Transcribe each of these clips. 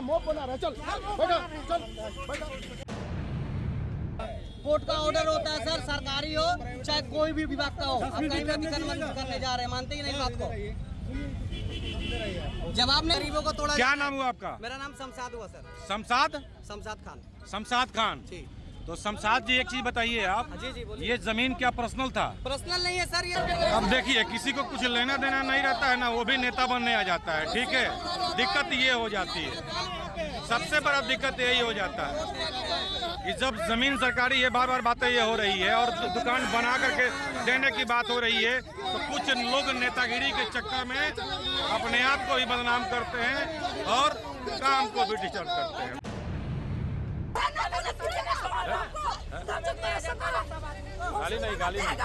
Mob बना रहा है। चल बैठा, चल बैठा। कोर्ट का ऑर्डर होता है सर, सरकारी हो चाहे कोई भी विभाग का हो। अब कहीं भी अतिक्रमण करने जा रहे हैं, मानते ही नहीं बात को। जवाब ने गरीबों को तोड़ा। क्या नाम हुआ आपका? मेरा नाम शमशाद हुआ सर। शमशाद खान। शमशाद खान जी। तो शमशाद जी, एक चीज बताइए आप। जी जी बोलिए। ये जमीन क्या पर्सनल था? पर्सनल नहीं है सर ये। अब देखिए, किसी को कुछ लेना देना नहीं रहता है ना, वो भी नेता बनने आ जाता है। ठीक है, दिक्कत ये हो जाती है, सबसे बड़ा दिक्कत यही हो जाता है कि जब जमीन सरकारी है, बार बार बातें ये हो रही है और दुकान बना करके देने की बात हो रही है, तो कुछ लोग नेतागिरी के चक्कर में अपने आप को भी बदनाम करते हैं और काम को भी डिस्टर्ब करते हैं। गाली नहीं, गाली नहीं।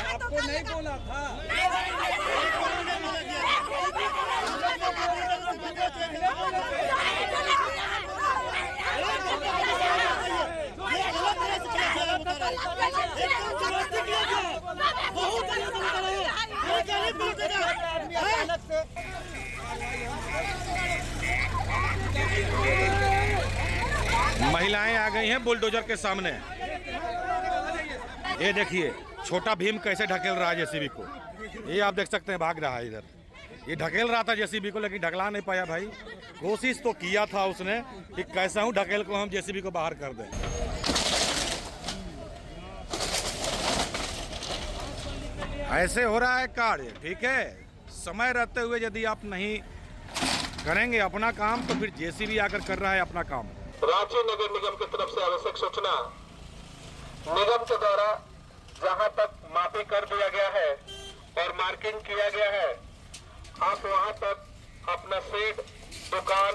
आपको नहीं बोला था। महिलाएं आ गई हैं बुलडोजर के सामने। ये देखिए छोटा भीम कैसे ढकेल रहा है जेसीबी को। ये आप देख सकते हैं, भाग रहा है इधर। ये ढकेल रहा था जेसीबी को, लेकिन ढकला नहीं पाया भाई। कोशिश तो किया था उसने कि कैसा हूँ ढकेल को हम जेसीबी को बाहर कर दें। ऐसे हो रहा है कार्य। ठीक है, समय रहते हुए यदि आप नहीं करेंगे अपना काम, तो फिर जेसीबी आकर कर रहा है अपना काम। रांची नगर निगम की तरफ से आवश्यक सूचना। निगम के द्वारा जहां तक मापी कर दिया गया है और मार्किंग किया गया है, आप वहां तक अपना शेड, दुकान,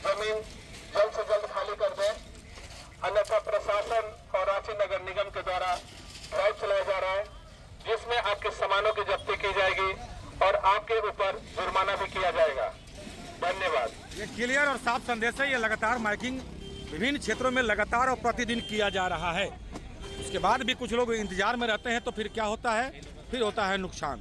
जमीन जल्द से जल्द खाली कर दें, अन्यथा प्रशासन और रांची नगर निगम के द्वारा ड्राइव चलाया जा रहा है, जिसमें आपके सामानों की जब्ती की जाएगी और आपके ऊपर जुर्माना भी किया जाएगा। धन्यवाद। ये क्लियर और साफ संदेश है। ये लगातार माइकिंग विभिन्न क्षेत्रों में लगातार और प्रतिदिन किया जा रहा है। उसके बाद भी कुछ लोग इंतजार में रहते हैं, तो फिर क्या होता है? फिर होता है नुकसान।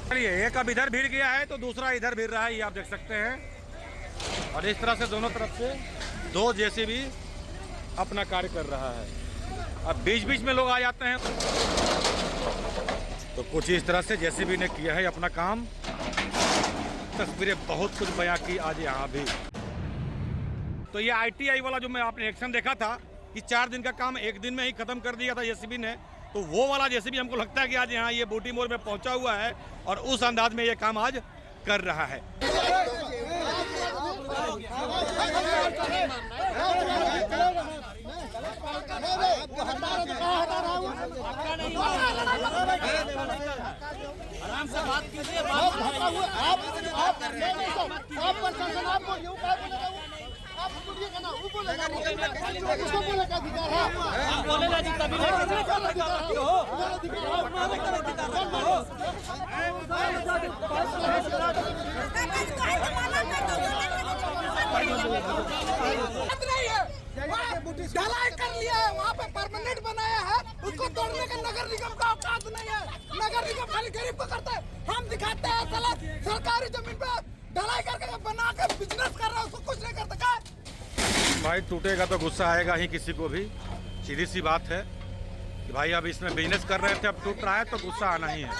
चलिए, एक अब इधर भिड़ गया है तो दूसरा इधर भिड़ रहा है, ये आप देख सकते हैं। और इस तरह से दोनों तरफ से दो जेसीबी अपना कार्य कर रहा है। अब बीच बीच में लोग आ जाते हैं, तो कुछ इस तरह से जेसीबी ने किया है अपना काम। तस्वीरें बहुत कुछ बयां की आज यहाँ भी। तो ये ITI वाला जो मैं आपने एक्शन देखा था कि 4 दिन का काम 1 दिन में ही खत्म कर दिया था जेसीबी ने, तो वो वाला जेसीबी हमको लगता है कि आज यहाँ ये बूटी मोड़ में पहुंचा हुआ है और उस अंदाज में ये काम आज कर रहा है। आराम से बात कीजिए। बोलेगा जी तभी ढलाई कर लिया है, वहाँ पे परमानेंट बनाया है, उसको तोड़ने का नगर निगम का औकात नहीं है। नगर निगम खाली गरीब को करता है, हम दिखाते हैं साला सरकारी जमीन पे ढलाई करके बना के बिजनेस कर रहा है, उसको कुछ नहीं करता। क्या भाई टूटेगा तो गुस्सा आएगा ही किसी को भी, सीधी सी बात है कि भाई अब इसमें बिजनेस कर रहे थे, अब टूट रहा है तो गुस्सा आना ही है।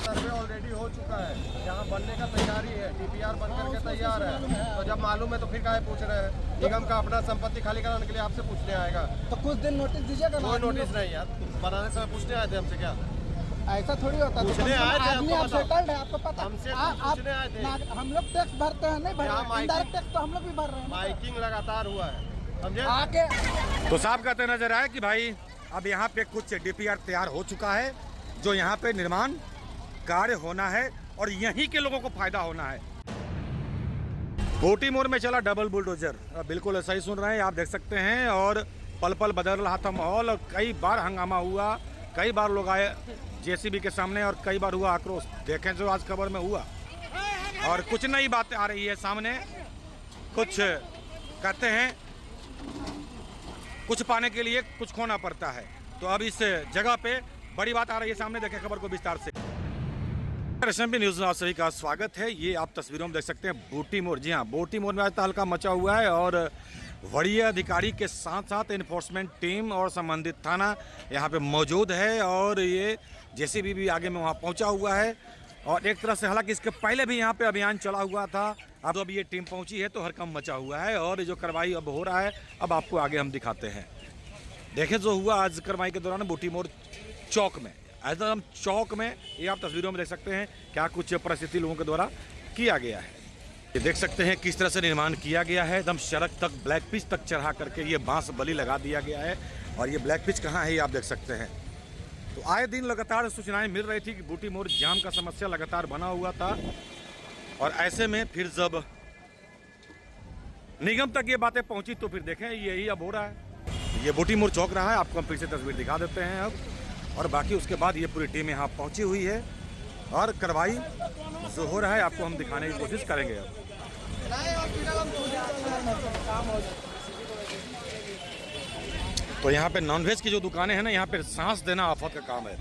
सर्वे ऑलरेडी हो चुका है, यहाँ बनने का तैयारी है, DPR बन करके तैयार है। तो जब मालूम है तो फिर काहे पूछ रहे हैं? निगम का अपना संपत्ति खाली कराने के लिए आपसे पूछने आएगा, तो कुछ दिन नोटिस दीजिएगा। कोई नोटिस नहीं यार, बनाने समय पूछने आए थे हमसे। क्या ऐसा थोड़ी होता है, पूछने आए थे, आदमी आपको आप सेटल्ड है, आपको पता। हमसे आप पूछने आए थे। हम लोग टैक्स भरते हैं, नहीं भर यहाँ रहे, इनडायरेक्ट टैक्स तो हम लोग भी भर रहे हैं। माइकिंग लगातार हुआ है, समझे? आके तो साफ कहते नजर आए कि भाई अब यहाँ पे कुछ DPR तैयार हो चुका है, जो यहाँ पे निर्माण कार्य होना है और यहीं के लोगों को फायदा होना है। बूटी मोड़ में चला डबल बुलडोजर, बिल्कुल ऐसा ही सुन रहे हैं, आप देख सकते हैं। और पल पल बदल रहा था माहौल और कई बार हंगामा हुआ, कई बार लोग आए जेसीबी के सामने और कई बार हुआ आक्रोश। देखें जो आज खबर में हुआ और कुछ नई बातें आ रही है सामने। कुछ कहते हैं कुछ पाने के लिए कुछ खोना पड़ता है, तो अब इस जगह पे बड़ी बात आ रही है सामने। देखें खबर को विस्तार से। SMP न्यूज़ में आप सभी का स्वागत है। ये आप तस्वीरों में देख सकते हैं बूटी मोड़। जी हाँ, बूटी मोड़ में आज तहलका मचा हुआ है और वरीय अधिकारी के साथ साथ इन्फोर्समेंट टीम और संबंधित थाना यहाँ पे मौजूद है और ये जेसीबी भी आगे में वहाँ पहुँचा हुआ है। और एक तरह से हालांकि इसके पहले भी यहाँ पे अभियान चला हुआ था, अब ये टीम पहुँची है तो हड़कंप मचा हुआ है और जो कार्रवाई अब हो रहा है अब आपको आगे हम दिखाते हैं। देखें जो हुआ आज कार्रवाई के दौरान बूटी मोड़ चौक में, एकदम चौक में, ये आप तस्वीरों में देख सकते हैं क्या कुछ परिस्थिति लोगों के द्वारा किया गया है। ये देख सकते हैं किस तरह से निर्माण किया गया है। एकदम सड़क तक ब्लैक पिच तक चढ़ा करके ये बांस बली लगा दिया गया है। और ये ब्लैक पिच कहाँ है ये आप देख सकते हैं। तो आए दिन लगातार सूचनाएं मिल रही थी कि बूटी मोड़ जाम का समस्या लगातार बना हुआ था और ऐसे में फिर जब निगम तक ये बातें पहुंची तो फिर देखें यही अब हो रहा है। ये बूटी मोड़ चौक रहा है, आपको हम फिर से तस्वीर दिखा देते हैं अब। और बाकी उसके बाद ये पूरी टीम यहाँ पहुँची हुई है और कार्रवाई जो हो रहा है आपको हम दिखाने की कोशिश करेंगे अब। तो यहाँ पे नॉनवेज की जो दुकानें हैं ना, यहाँ पे सांस देना आफत का काम है।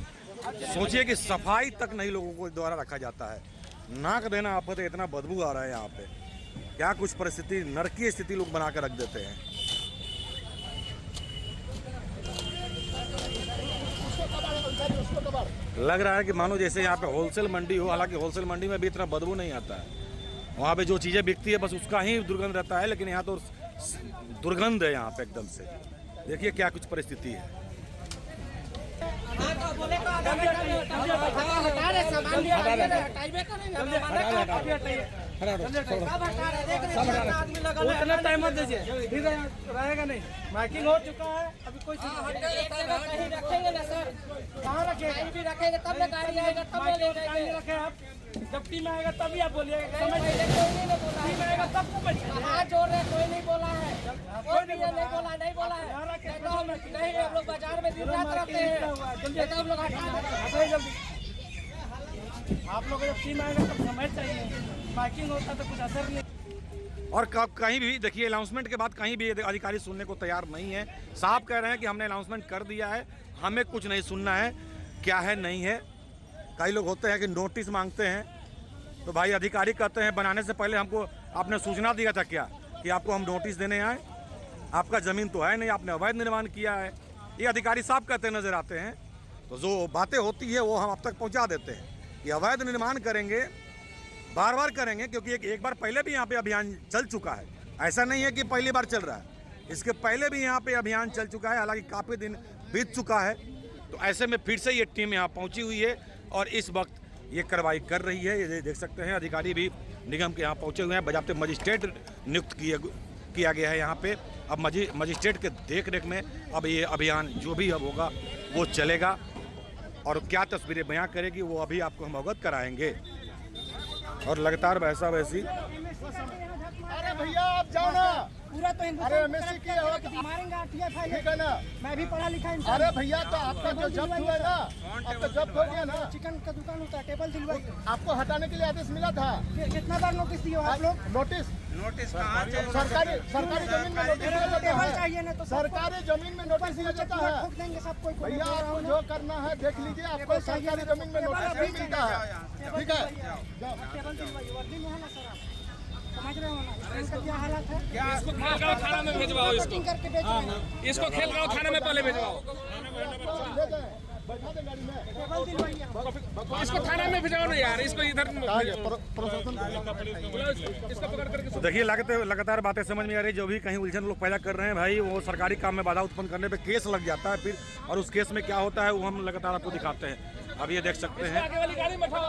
सोचिए कि सफाई तक नहीं लोगों को द्वारा रखा जाता है, नाक देना आफत है। इतना बदबू आ रहा है यहाँ पे, क्या कुछ परिस्थिति, नरकीय स्थिति लोग बना कर रख देते हैं। लग रहा है कि मानो जैसे यहाँ पे होलसेल मंडी हो, हालांकि होलसेल मंडी में भी इतना बदबू नहीं आता है। वहाँ पे जो चीज़ें बिकती है बस उसका ही दुर्गंध रहता है, लेकिन यहाँ तो दुर्गंध है यहाँ पे एकदम से। देखिए क्या कुछ परिस्थिति है। उतना टाइम मत दीजिए, रहेगा नहीं। माइकिंग हो चुका है, अभी कोई रखेंगे ना सर, कहाँ रखेंगे? भी रखेंगे तब ना गाड़ी आएगा, तब नहीं रखे आप। जब टीम आएगा तभी आप बोलिएगा। टीम आएगा तब को हाथ जोड़ रहे, कोई नहीं बोला है, कोई नहीं बोला है। नहीं हम लोग बाजार में दिन रात रहते हैं, हम लोग जल्दी। आप लोग जब टीम आएगा तब समझ चाहिए, माइकिंग होता तो कुछ असर नहीं। और कहीं भी देखिए अनाउंसमेंट के बाद कहीं भी अधिकारी सुनने को तैयार नहीं है। साफ कह रहे हैं कि हमने अनाउंसमेंट कर दिया है, हमें कुछ नहीं सुनना है, क्या है नहीं है। कई लोग होते हैं कि नोटिस मांगते हैं, तो भाई अधिकारी कहते हैं बनाने से पहले हमको आपने सूचना दिया था क्या कि आपको हम नोटिस देने आए? आपका ज़मीन तो है नहीं, आपने अवैध निर्माण किया है। ये अधिकारी साफ कहते नज़र आते हैं। तो जो बातें होती है वो हम आप तक पहुँचा देते हैं कि अवैध निर्माण करेंगे, बार बार करेंगे, क्योंकि एक बार पहले भी यहाँ पे अभियान चल चुका है। ऐसा नहीं है कि पहली बार चल रहा है, इसके पहले भी यहाँ पे अभियान चल चुका है, हालांकि काफ़ी दिन बीत चुका है। तो ऐसे में फिर से ये टीम यहाँ पहुँची हुई है और इस वक्त ये कार्रवाई कर रही है। ये देख सकते हैं अधिकारी भी निगम के यहाँ पहुँचे हुए हैं। बजाते मजिस्ट्रेट नियुक्त किया गया है यहाँ पे। अब मजिस्ट्रेट के देख रेख में अब ये अभियान जो भी अब होगा वो चलेगा और क्या तस्वीरें बयां करेगी वो अभी आपको हम अवगत कराएंगे। और लगातार वैसा वैसी। अरे भैया आप जाओ ना, पूरा तो अरे MSc किया हो तो मारेंगे, ठीक है ना। मैं भी पढ़ा लिखा इंसान। अरे भैया तो आपका जो जब्त हुआ है ना, आपका जब्त हो गया ना। चिकन का दुकान होता है, टेबल दिलवाई। आपको हटाने के लिए आदेश मिला था। कितना बार नोटिस दिए हो आप लोग? नोटिस सरकारी जमीन में नोटिस दिया जाता टेबल है। चाहिए ना तो सरकारी जमीन में नोटिस दिया जाता है। ठोक देंगे सब। कोई भैया आपको जो करना है देख लीजिए, आपको सरकारी जमीन में नोटिस भी मिलता है, ठीक है। टेबल दिलवाई, वर्दी में है ना सर, आप समझ रहे हो ना इसका क्या हालत है? इसको खेलगांव थाना में भेजवाओ, कटिंग करके बेच रहे हैं। इसको खेलगांव थाना में पहले भेजवाओ, ले जाए, बैठा दे गाड़ी में। टेबल दिलवाइए। इसको थाना में भेजाओ ना यार, इसको इधर प्रशासन इसको पकड़ करके। तो देखिए लगातार बातें समझ में आ रही है। जो भी कहीं उलझन लोग पैदा कर रहे हैं भाई, वो सरकारी काम में बाधा उत्पन्न करने पे केस लग जाता है फिर, और उस केस में क्या होता है वो हम लगातार आपको दिखाते हैं। अब ये देख सकते हैं आगे वाली गाड़ी में बैठाओ,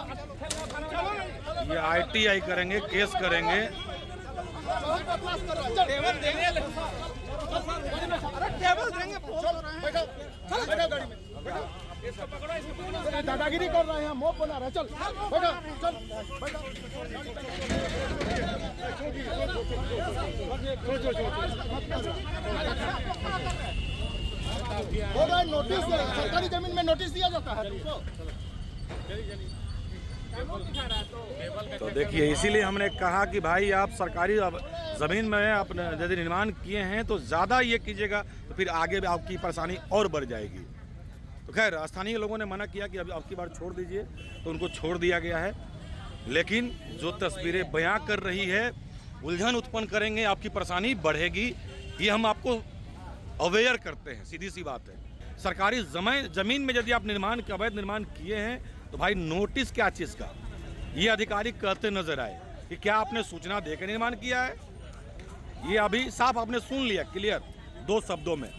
ये ITI करेंगे, केस करेंगे। टेबल देंगे, टेबल देंगे, बैठो गाड़ी में। दादागिरी कर रहे हैं, मोह बना रहे। चल बैठो, चल बैठो। बोल रहे नोटिस, सरकारी जमीन में नोटिस दिया जाता है तुमको। तो देखिए, इसीलिए हमने कहा कि भाई आप सरकारी ज़मीन में अपने यदि निर्माण किए हैं तो ज़्यादा ये कीजिएगा, तो फिर आगे भी आपकी परेशानी और बढ़ जाएगी। तो खैर, स्थानीय लोगों ने मना किया कि अभी आपकी बार छोड़ दीजिए, तो उनको छोड़ दिया गया है। लेकिन जो तस्वीरें बयां कर रही है, उलझन उत्पन्न करेंगे, आपकी परेशानी बढ़ेगी, ये हम आपको अवेयर करते हैं। सीधी सी बात है, सरकारी ज़मीन में यदि आप अवैध निर्माण किए हैं तो भाई नोटिस क्या चीज़ का, ये अधिकारी कहते नजर आए कि क्या आपने सूचना देकर निर्माण किया है। ये अभी साफ आपने सुन लिया, क्लियर 2 शब्दों में।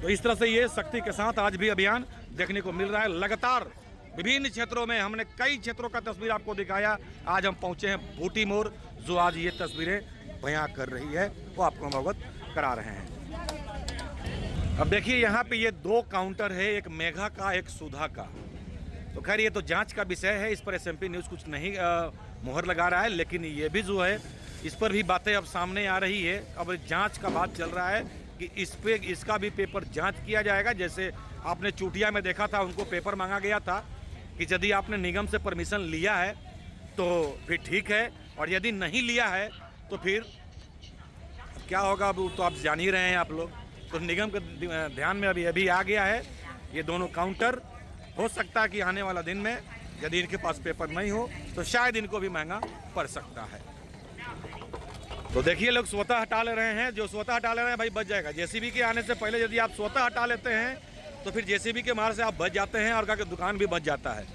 तो इस तरह से ये सख्ती के साथ आज भी अभियान देखने को मिल रहा है। लगातार विभिन्न क्षेत्रों में हमने कई क्षेत्रों का तस्वीर आपको दिखाया। आज हम पहुंचे हैं बूटी मोड़, जो आज ये तस्वीरें बयां कर रही है, वो आपको हम अवगत करा रहे हैं। अब देखिए, यहाँ पे ये 2 काउंटर है, एक मेघा का, एक सुधा का। तो खैर, ये तो जांच का विषय है, इस पर SMP न्यूज़ कुछ नहीं मुहर लगा रहा है। लेकिन ये भी जो है, इस पर भी बातें अब सामने आ रही है। अब जांच का बात चल रहा है कि इसका भी पेपर जांच किया जाएगा। जैसे आपने चूटिया में देखा था, उनको पेपर मांगा गया था कि यदि आपने निगम से परमिशन लिया है तो फिर ठीक है, और यदि नहीं लिया है तो फिर क्या होगा, अब तो आप जान ही रहे हैं आप लोग। तो निगम के ध्यान में अभी आ गया है ये दोनों काउंटर। हो सकता है कि आने वाला दिन में यदि इनके पास पेपर नहीं हो तो शायद इनको भी महंगा पड़ सकता है। तो देखिए, लोग स्वतः हटा ले रहे हैं। जो स्वतः हटा ले रहे हैं भाई बच जाएगा। JCB के आने से पहले यदि आप स्वतः हटा लेते हैं तो फिर JCB के मार से आप बच जाते हैं और का दुकान भी बच जाता है।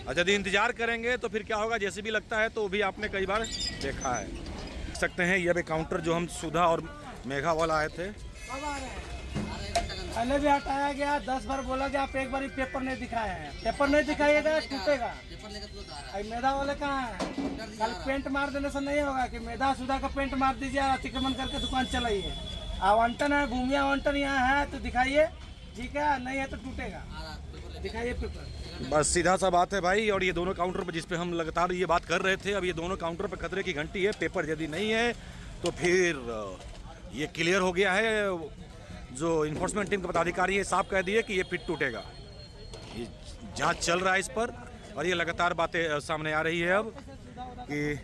और यदि इंतजार करेंगे तो फिर क्या होगा, JCB लगता है तो भी आपने कई बार देखा है। देख सकते हैं ये भी काउंटर जो हम सुधा और मेघा वाला आए थे, पहले भी हटाया गया। 10 बार बोला गया, आप एक बार पेपर नहीं दिखाया है। पेपर नहीं दिखाइएगा टूटेगा। मेधा वाले कहाँ है? कल पेंट मार देने से नहीं होगा कि मेधा सुधा का पेंट मार दीजिए, अतिक्रमण करके दुकान चलाइए। आवंटन है, भूमि आवंटन यहाँ है तो दिखाइए, ठीक है, नहीं है तो टूटेगा। दिखाइए पेपर। बस सीधा सा बात है भाई। और ये दोनों काउंटर पर जिस पे हम लगातार ये बात कर रहे थे, अब ये दोनों काउंटर पर खतरे की घंटी है। पेपर यदि नहीं है तो फिर ये क्लियर हो गया है। जो इन्फोर्समेंट टीम के पदाधिकारी है, साफ कह दिए कि ये फिर टूटेगा। ये जांच चल रहा है इस पर, और ये लगातार बातें सामने आ रही है अब कि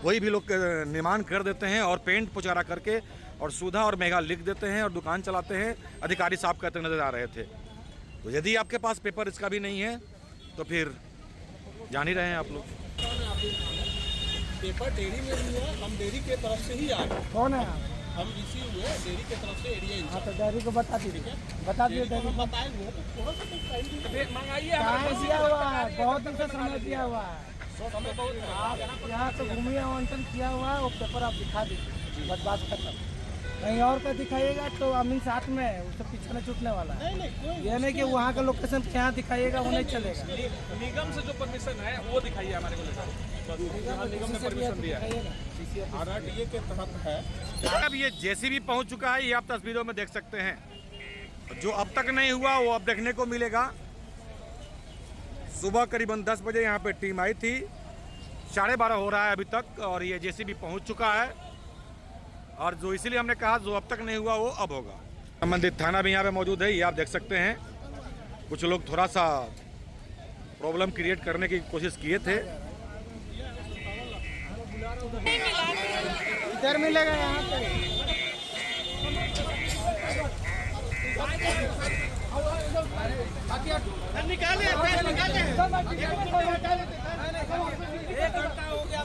कोई भी लोग निर्माण कर देते हैं और पेंट पुचारा करके और सुधा और मेघा लिख देते हैं और दुकान चलाते हैं। अधिकारी साफ कहते नजर आ रहे थे। तो यदि आपके पास पेपर इसका भी नहीं है तो फिर जान ही रहे हैं आप लोग। पेपर डेयरी में भी है, हम डेयरी के तरफ से ही आए। कौन है आप? हम इसी हुए डेयरी के तरफ से एरिया। हाँ, तो डेयरी को बता दीजिए, बता दिए डेयरी को। बताए वो तो थोड़ा सा मंगाइए, कहाँ दिया हुआ है? बहुत दिन से समय दिया हुआ है। आप यहाँ से भूमि आवंटन किया हुआ है, वो पेपर आप दिखा दीजिए, बस बात खत्म। कहीं और का दिखाइएगा तो अमीन साथ में है, उससे पीछे नहीं छूटने वाला है। ये नहीं कि वहाँ का लोकेशन यहाँ दिखाइएगा, वो नहीं चलेगा। निगम से जो परमिशन है वो दिखाइए हमारे को। निगम ने परमिशन दिया है, RRTA के तहत है। अब ये JCB पहुंच चुका है, ये आप तस्वीरों में देख सकते हैं। जो अब तक नहीं हुआ वो अब देखने को मिलेगा। सुबह करीबन 10 बजे यहाँ पे टीम आई थी, 12:30 हो रहा है अभी तक, और ये JCB पहुंच चुका है। और जो इसीलिए हमने कहा जो अब तक नहीं हुआ वो अब होगा। संबंधित थाना भी यहाँ पे मौजूद है, ये आप देख सकते हैं। कुछ लोग थोड़ा सा प्रॉब्लम क्रिएट करने की कोशिश किए थे। इधर मिलेगा यहाँ पे। निकाले 1 घंटा हो गया।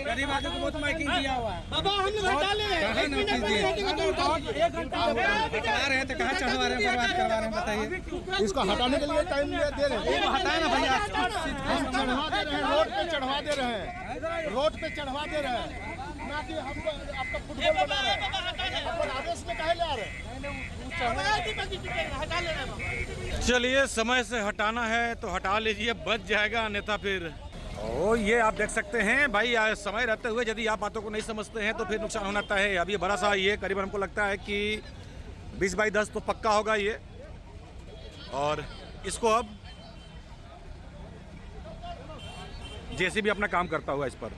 गरीब आदमी को बहुत माइकिंग दिया हुआ है। बाबा हमने हटा ले रहे हैं, 1 घंटा हो गया। हटा रहे हैं तो कहाँ चढ़वा रहे हैं, बर्बाद करवा रहे हैं, बताइए। इसको हटाने के लिए टाइम दे रहे हैं। हटाए ना भैया, हम चढ़वा दे रहे हैं, रोड पे चढ़वा दे रहे हैं, रोड पे चढ़वा दे रहे हैं, ना कि हमको आपका फुटबॉल बना रहे हैं। अपन आदेश में काहे ले आ रहे हैं? चलिए, समय से हटाना है तो हटा लीजिए, बच जाएगा, अन्यथा फिर। ओ, ये आप देख सकते हैं भाई, समय रहते हुए यदि आप बातों को नहीं समझते हैं तो फिर नुकसान होना तय है। अब ये बड़ा सा ये करीबन हमको लगता है कि 20x10 तो पक्का होगा ये। और इसको अब JCB अपना काम करता हुआ इस पर।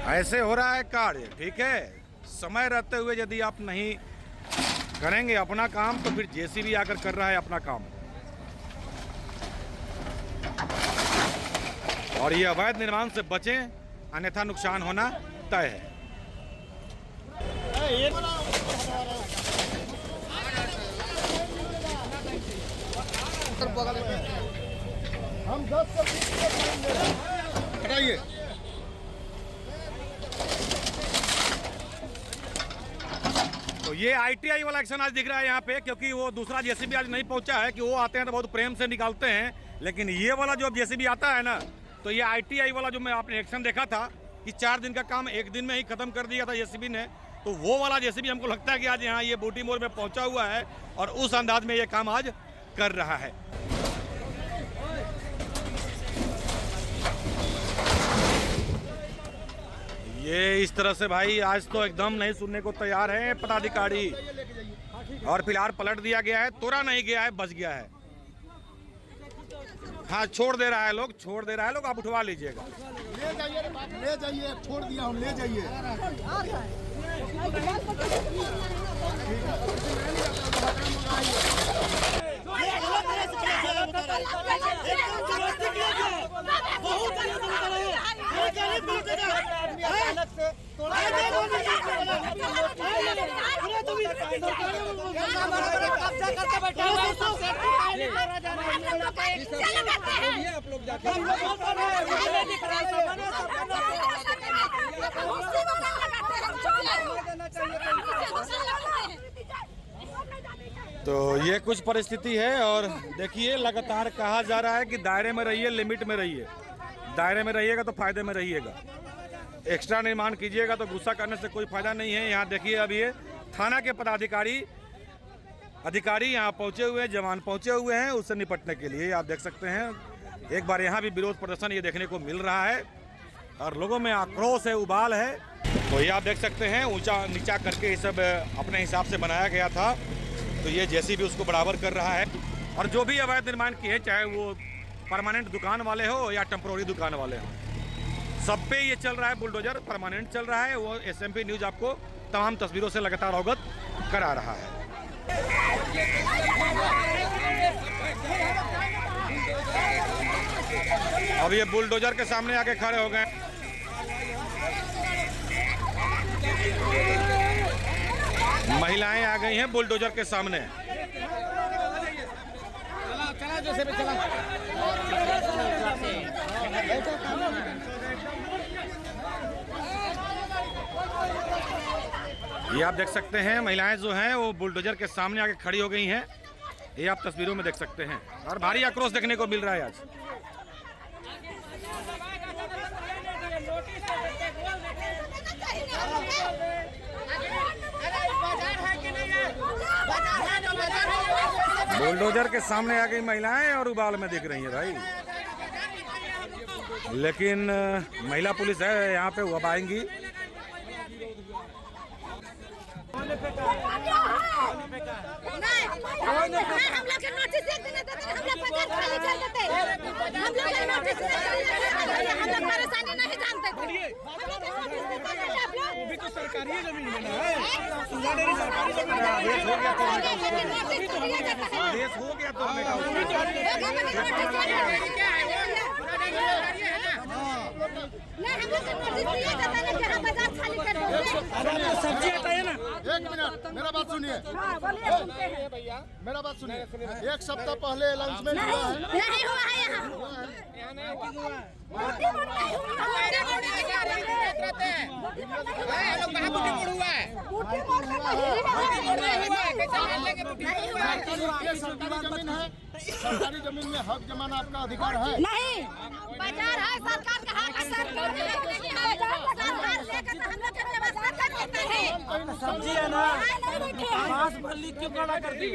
ऐसे हो रहा है कार्य, ठीक है। समय रहते हुए यदि आप नहीं करेंगे अपना काम तो फिर जेसीबी आकर कर रहा है अपना काम, और ये अवैध निर्माण से बचें, अन्यथा नुकसान होना तय है। हम 10 से 20 हटाइए। तो ये ITI वाला एक्शन आज दिख रहा है यहाँ पे, क्योंकि वो दूसरा जेसीबी आज नहीं पहुंचा है। कि वो आते हैं तो बहुत प्रेम से निकालते हैं, लेकिन ये वाला जो जेसीबी आता है ना, तो ये ITI वाला जो मैं आपने एक्शन देखा था कि 4 दिन का काम 1 दिन में ही खत्म कर दिया था जेसीबी ने, तो वो वाला जेसीबी हमको लगता है कि आज यहाँ ये बूटी मोड़ में पहुंचा हुआ है और उस अंदाज में ये काम आज कर रहा है। ये इस तरह से भाई आज तो एकदम नहीं सुनने को तैयार है पदाधिकारी, और फिलहाल पलट दिया गया है, तोड़ा नहीं गया है, बच गया है। हाँ, छोड़ दे रहा है लोग, छोड़ दे रहा है लोग, आप उठवा लीजिएगा। ले जाइए, छोड़ दिया हूँ, ले जाइए। तो ये कुछ परिस्थिति है, और देखिए लगातार कहा जा रहा है कि दायरे में रहिए, लिमिट में रहिए। दायरे में रहिएगा तो फायदे में रहिएगा, एक्स्ट्रा निर्माण कीजिएगा तो गुस्सा करने से कोई फायदा नहीं है। यहाँ देखिए अभी ये थाना के पदाधिकारी अधिकारी यहाँ पहुँचे हुए हैं, जवान पहुँचे हुए हैं उससे निपटने के लिए। आप देख सकते हैं एक बार यहाँ भी विरोध प्रदर्शन ये देखने को मिल रहा है, और लोगों में आक्रोश है, उबाल है। तो ये आप देख सकते हैं ऊंचा नीचा करके ये सब अपने हिसाब से बनाया गया था, तो ये जेसीबी उसको बराबर कर रहा है। और जो भी अवैध निर्माण किए, चाहे वो परमानेंट दुकान वाले हो या टेम्पोररी दुकान वाले हो, सब पे ये चल रहा है बुलडोजर, परमानेंट चल रहा है। वो SMP न्यूज़ आपको तमाम तस्वीरों से लगातार अवगत करा रहा है। अब ये बुलडोजर के सामने आके खड़े हो गए। महिलाएं आ गई हैं बुलडोजर के सामने। चला जैसे भी चला। ये आप देख सकते हैं महिलाएं जो हैं वो बुलडोजर के सामने आके खड़ी हो गई हैं, ये आप तस्वीरों में देख सकते हैं, और भारी आक्रोश देखने को मिल रहा है आज। बुलडोजर के सामने आ गई महिलाएं और उबाल में दिख रही हैं भाई, लेकिन महिला पुलिस है यहाँ पे, वो अब आएंगी। नहीं, हम लोग के नोटिस एक दिन देते, हम लोग बाजार खाली कर देते, हम लोग के नोटिस हम लोग परेशानी नहीं जानते थे। अभी तो सरकारी जमीन में है, सरकारी जमीन देश हो गया तो नहीं, हम लोग के नोटिस दिया जाता है कि हम बाजार खाली कर देंगे। सब्जी आता है ना। 1 मिनट, मेरा बात सुनिए। मेरा बात सुनिए। 1 सप्ताह पहले अनाउंसमेंट हुआ है। नहीं हुआ है यहाँ। सरकारी जमीन में हक जमाना आपका अधिकार है। नहीं, बाजार है, सरकार का हक है, सरकार लेकर तो हम लोग के व्यवस्था कर देते हैं। सब्जी है ना, मांस बल्ली क्यों खड़ा कर दी?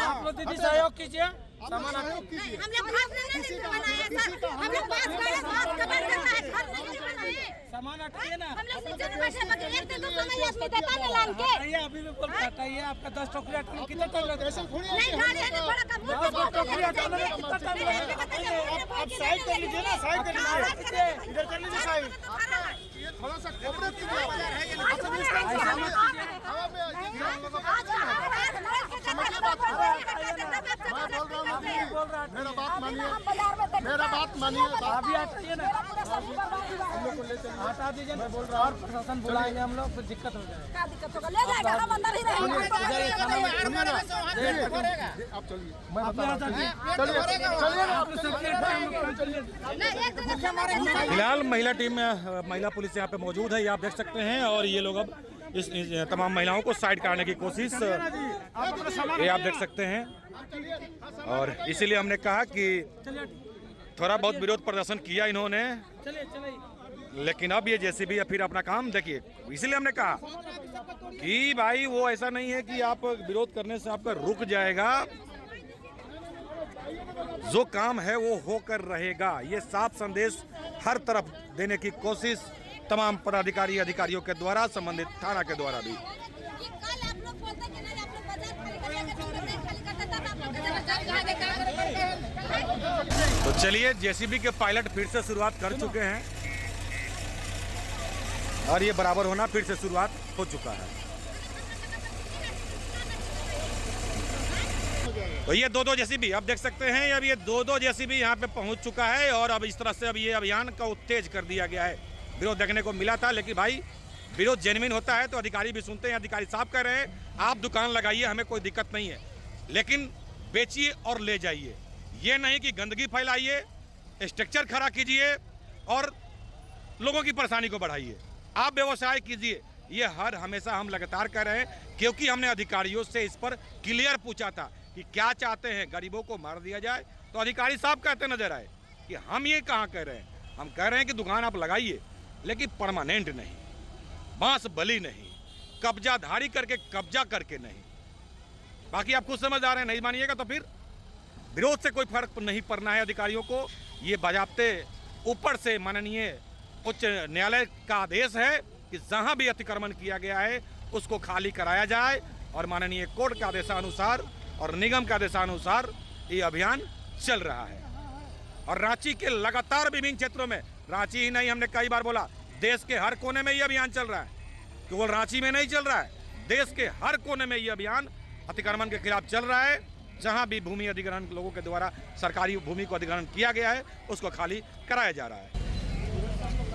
आप लोग दीदी सहयोग कीजिए, सामान हम लोग घर नहीं बनाए, हम लोग बात करें, बात कबर करना है, घर नहीं बनाए। सामान हटाइए ना। हम लोग नीचे में बैठे मगर एक दिन तो समय आदमी देता ना लान के। हटाइए अभी भी बोल हटाइए, आपका 10 टोकरी हटाने में कितना टाइम लगता है? नहीं गाड़ी है ना बड़ा कम। 10 टोकरी हटाने में कितना टाइम लगेगा? आप साइड कर लीजिए ना, साइड कर लीजिए, इधर कर लीजिए साइड। ये थोड़ा सा कोऑपरेट कीजिए। हवा में मेरा बात मानिए, मेरा बात मानिए। अभी हटाइए ना, हटा दीजिए। मैं बोल रहा हूँ प्रशासन बुलाएंगे हम लोग, फिर दिक्कत हो जाएगी। क्या दिक्कत होगा? ले जाएगा, हम अंदर ही रहेंगे। आप चलिए, अभी हटा दीजिए। चलिए ना, आपने सब चलिए। नहीं एक दिन से हमारे फिलहाल महिला टीम में महिला पुलिस यहाँ पे मौजूद है, ये आप देख सकते हैं। और ये लोग अब इस तमाम महिलाओं को साइड कराने की कोशिश ये आप देख सकते हैं। और इसीलिए हमने कहा कि थोड़ा बहुत विरोध प्रदर्शन किया इन्होंने, लेकिन अब ये जेसीबी फिर अपना काम देखिए। इसीलिए हमने कहा कि भाई वो ऐसा नहीं है कि आप विरोध करने से आपका रुक जाएगा, जो काम है वो होकर रहेगा। ये साफ संदेश हर तरफ देने की कोशिश तमाम पदाधिकारी अधिकारियों के द्वारा, संबंधित थाना के द्वारा भी। कल आप लोग बोलते कि नहीं आप लोग बाजार खाली करते तब आप लोग आगे काम करते। तो चलिए, जेसीबी के पायलट फिर से शुरुआत कर चुके हैं और ये बराबर होना फिर से शुरुआत हो चुका है। तो ये दो जेसीबी आप देख सकते हैं। अब ये दो जेसीबी यहाँ पे पहुंच चुका है और अब इस तरह से अब ये अभियान का उत्तेज कर दिया गया है। विरोध देखने को मिला था, लेकिन भाई विरोध जेन्युइन होता है तो अधिकारी भी सुनते हैं। अधिकारी साहब कह रहे हैं आप दुकान लगाइए, हमें कोई दिक्कत नहीं है, लेकिन बेचिए और ले जाइए। ये नहीं कि गंदगी फैलाइए, स्ट्रक्चर खड़ा कीजिए और लोगों की परेशानी को बढ़ाइए। आप व्यवसाय कीजिए। ये हर हमेशा हम लगातार कह रहे हैं, क्योंकि हमने अधिकारियों से इस पर क्लियर पूछा था कि क्या चाहते हैं, गरीबों को मार दिया जाए? तो अधिकारी साहब कहते नजर आए कि हम ये कहाँ कह रहे हैं, हम कह रहे हैं कि दुकान आप लगाइए, लेकिन परमानेंट नहीं, बांस बली नहीं, कब्जाधारी करके कब्जा करके नहीं। बाकी आप खुद समझदार हैं, नहीं मानिएगा तो फिर विरोध से कोई फर्क नहीं पड़ना है अधिकारियों को। ये बाजाप्ते ऊपर से माननीय उच्च न्यायालय का आदेश है कि जहां भी अतिक्रमण किया गया है उसको खाली कराया जाए, और माननीय कोर्ट के आदेशानुसार और निगम के आदेशानुसार ये अभियान चल रहा है। और रांची के लगातार विभिन्न क्षेत्रों में, रांची ही नहीं, हमने कई बार बोला, देश के हर कोने में ये अभियान चल रहा है, केवल रांची में नहीं चल रहा है, देश के हर कोने में ये अभियान अतिक्रमण के खिलाफ चल रहा है। जहां भी भूमि अधिग्रहण लोगों के द्वारा सरकारी भूमि को अधिग्रहण किया गया है उसको खाली कराया जा रहा है।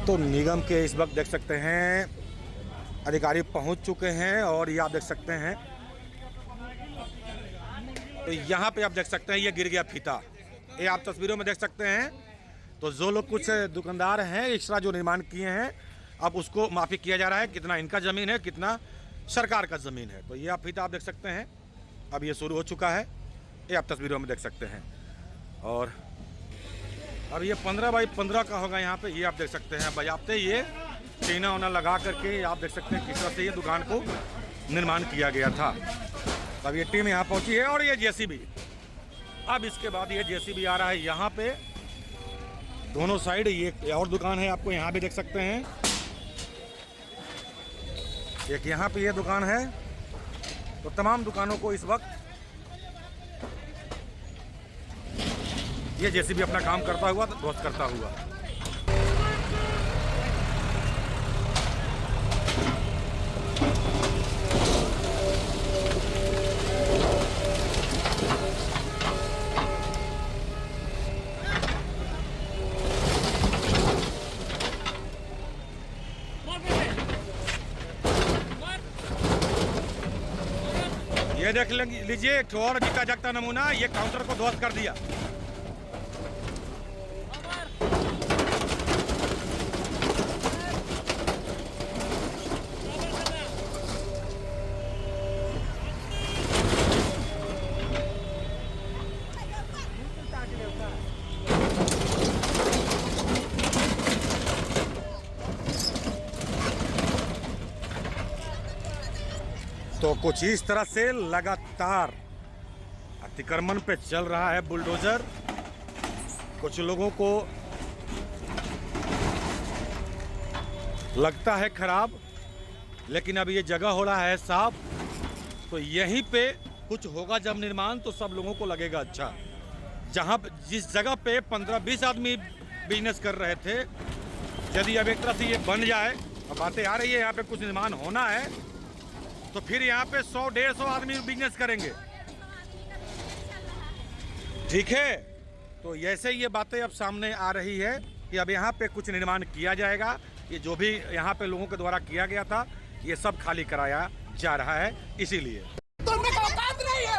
तो निगम के इस वक्त देख सकते हैं अधिकारी पहुंच चुके हैं और ये आप देख सकते हैं। तो यहाँ पे आप देख सकते हैं ये गिर गया फीता, ये आप तस्वीरों में देख सकते हैं। तो जो लोग कुछ दुकानदार हैं एक्स्ट्रा जो निर्माण किए हैं, अब उसको माफी किया जा रहा है, कितना इनका ज़मीन है कितना सरकार का ज़मीन है। तो ये आप फीता आप देख सकते हैं, अब ये शुरू हो चुका है, ये आप तस्वीरों में देख सकते हैं। और अब ये 15 बाई 15 का होगा यहाँ पे, ये आप देख सकते हैं। बजाते ये टीना उना लगा करके आप देख सकते हैं किस तरह से ये दुकान को निर्माण किया गया था। अब ये टीम यहाँ पहुँची है और ये जेसीबी, अब इसके बाद ये जेसीबी आ रहा है यहाँ पे दोनों साइड। ये और दुकान है, आपको यहाँ भी देख सकते हैं, एक यहाँ पे ये दुकान है। तो तमाम दुकानों को इस वक्त ये जेसीबी अपना काम करता हुआ, ध्वस्त करता हुआ। ये देख लीजिए, एक और जीता जागता नमूना, ये काउंटर को ध्वस्त कर दिया। तो कुछ इस तरह से लगातार अतिक्रमण पे चल रहा है बुलडोजर। कुछ लोगों को लगता है खराब, लेकिन अब ये जगह हो रहा है साफ, तो यहीं पे कुछ होगा जब निर्माण, तो सब लोगों को लगेगा अच्छा। जहाँ जिस जगह पे 15-20 आदमी बिजनेस कर रहे थे, यदि अब एक तरह से ये बन जाए, अब बातें आ रही है यहाँ पे कुछ निर्माण होना है, तो फिर यहाँ पे 100-150 आदमी बिजनेस करेंगे। ठीक है, तो ऐसे ये बातें अब सामने आ रही है कि अब यहाँ पे कुछ निर्माण किया जाएगा। ये जो भी यहाँ पे लोगों के द्वारा किया गया था, ये सब खाली कराया जा रहा है। इसीलिए तोड़ने का औकात नहीं है,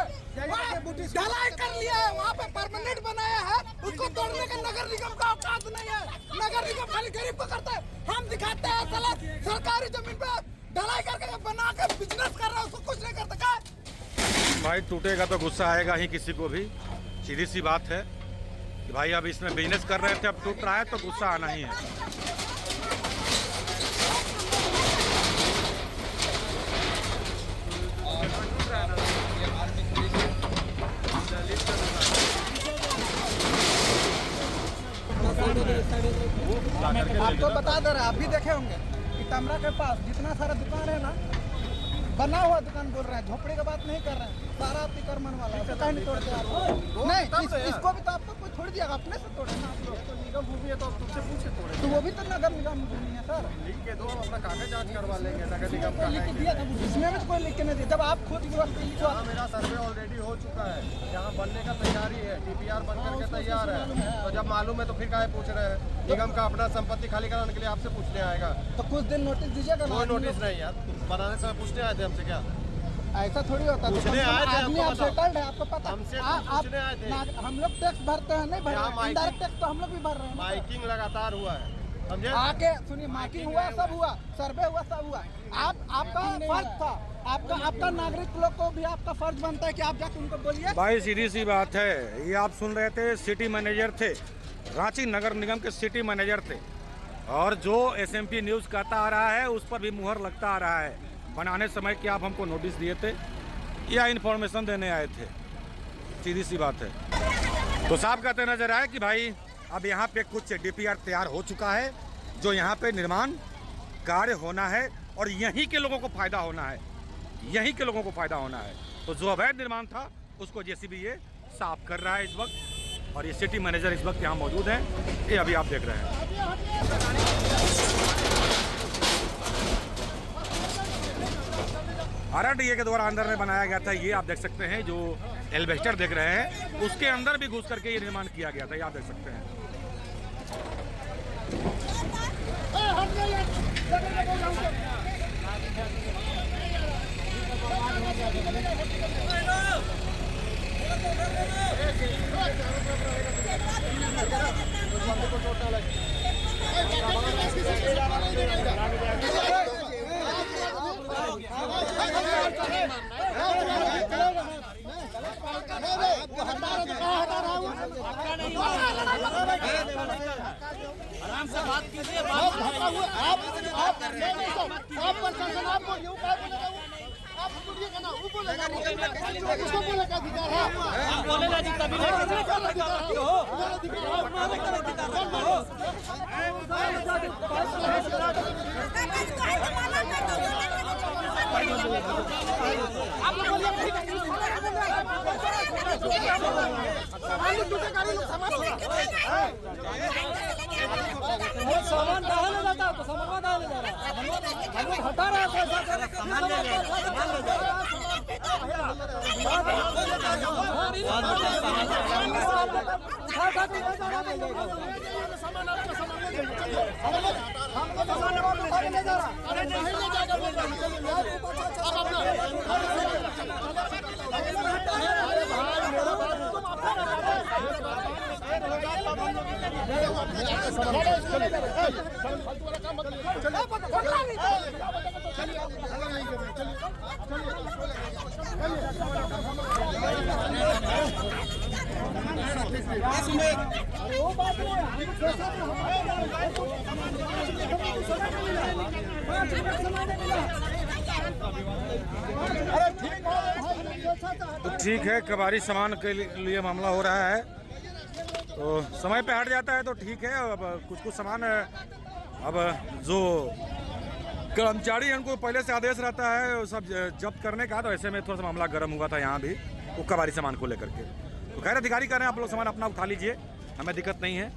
ढलाई कर लिया है, वहाँ पे परमानेंट बनाया है, उसको तोड़ने का नगर निगम का औकात नहीं है। नगर निगम खाली गरीब को करता है। हम दिखाते हैं साला सरकारी जमीन पे ढलाई करके बना के बिजनेस कर रहा है, उसको कुछ नहीं करता। क्या भाई टूटेगा तो गुस्सा आएगा ही किसी को भी, सीधी सी बात है कि भाई अब इसमें बिजनेस कर रहे थे, अब टूट रहा है तो गुस्सा आना ही है। आपको बता दे रहे, आप भी देखे होंगे कि कमरा के पास जितना सारा दुकान है ना, बना हुआ दुकान बोल रहे हैं, झोपड़ी की बात नहीं कर रहे हैं, सारा अतिक्रमण वाला है। कहीं नहीं तोड़ते आप नहीं, इसको भी तो आपको कोई थोड़ी दिया, अपने से तोड़े ना आप लोग। तो निगम भूमि है तो आप तुमसे पूछे तोड़े, तो वो भी तो नगर निगम भूमि है सर। लिख के दो, अपना कागज जांच करवा लेंगे। नगर निगम का लिख के दिया था, इसमें भी कोई लिख के नहीं दिया। जब आप खुद यहाँ मेरा सर्वे ऑलरेडी हो चुका है, यहाँ बनने का तैयारी है, DPR बन करके तैयार है, तो जब मालूम है तो फिर काहे पूछ रहे हैं? निगम का अपना संपत्ति खाली कराने के लिए आपसे पूछने आएगा, तो कुछ दिन नोटिस दीजिएगा। कोई नोटिस नहीं यार, बनाने से पूछने आए थे हमसे क्या? ऐसा थोड़ी होता है। पूछने आए थे, आदमी आप सेटल्ड है, आपको पता। हमसे आप पूछने आए थे। हम लोग टैक्स भरते हैं, नहीं भर यहाँ रहे हैं, इनडायरेक्ट टैक्स तो हम लोग भी भर रहे हैं। माइकिंग लगातार हुआ है, समझे? आके सुनिए, माइकिंग हुआ, सब हुआ, सर्वे हुआ, सब हुआ। आपका फर्ज था, आपका नागरिक लोग को भी आपका फर्ज बनता है कि आप जाके उनको बोलिए। भाई सीधी सी बात है, ये आप सुन रहे थे, सिटी मैनेजर थे, रांची नगर निगम के सिटी मैनेजर थे, और जो SMP न्यूज़ कहता आ रहा है उस पर भी मुहर लगता आ रहा है। बनाने समय कि आप हमको नोटिस दिए थे या इन्फॉर्मेशन देने आए थे, सीधी सी बात है। तो साहब कहते नजर आए कि भाई अब यहाँ पे कुछ DPR तैयार हो चुका है, जो यहाँ पे निर्माण कार्य होना है और यहीं के लोगों को फायदा होना है, यहीं के लोगों को फायदा होना है। तो जो अवैध निर्माण था उसको JCB ये साफ कर रहा है इस वक्त, और ये सिटी मैनेजर इस वक्त यहाँ मौजूद हैं, ये अभी आप देख रहे हैं। RRDA के द्वारा अंदर में बनाया गया था, ये आप देख सकते हैं, जो एल्वेस्टर देख रहे हैं उसके अंदर भी घुस करके ये निर्माण किया गया था, ये आप देख सकते हैं। आराम से बात कीजिए। बोलेगा जी तभी सामान डाले जाता है, तो सामान डाले जा रहा है, हम लोग हटा रहे तो ठीक है, कबाड़ी सामान के लिए मामला हो रहा है, तो समय पे हट जाता है तो ठीक है। अब कुछ सामान अब जो कर्मचारी इनको पहले से आदेश रहता है सब जब्त करने का, तो ऐसे में थोड़ा सा मामला गर्म हुआ था यहाँ भी हुक्का बारी सामान को लेकर के। तो खैर अधिकारी कह रहे हैं आप लोग सामान अपना उठा लीजिए, हमें दिक्कत नहीं है।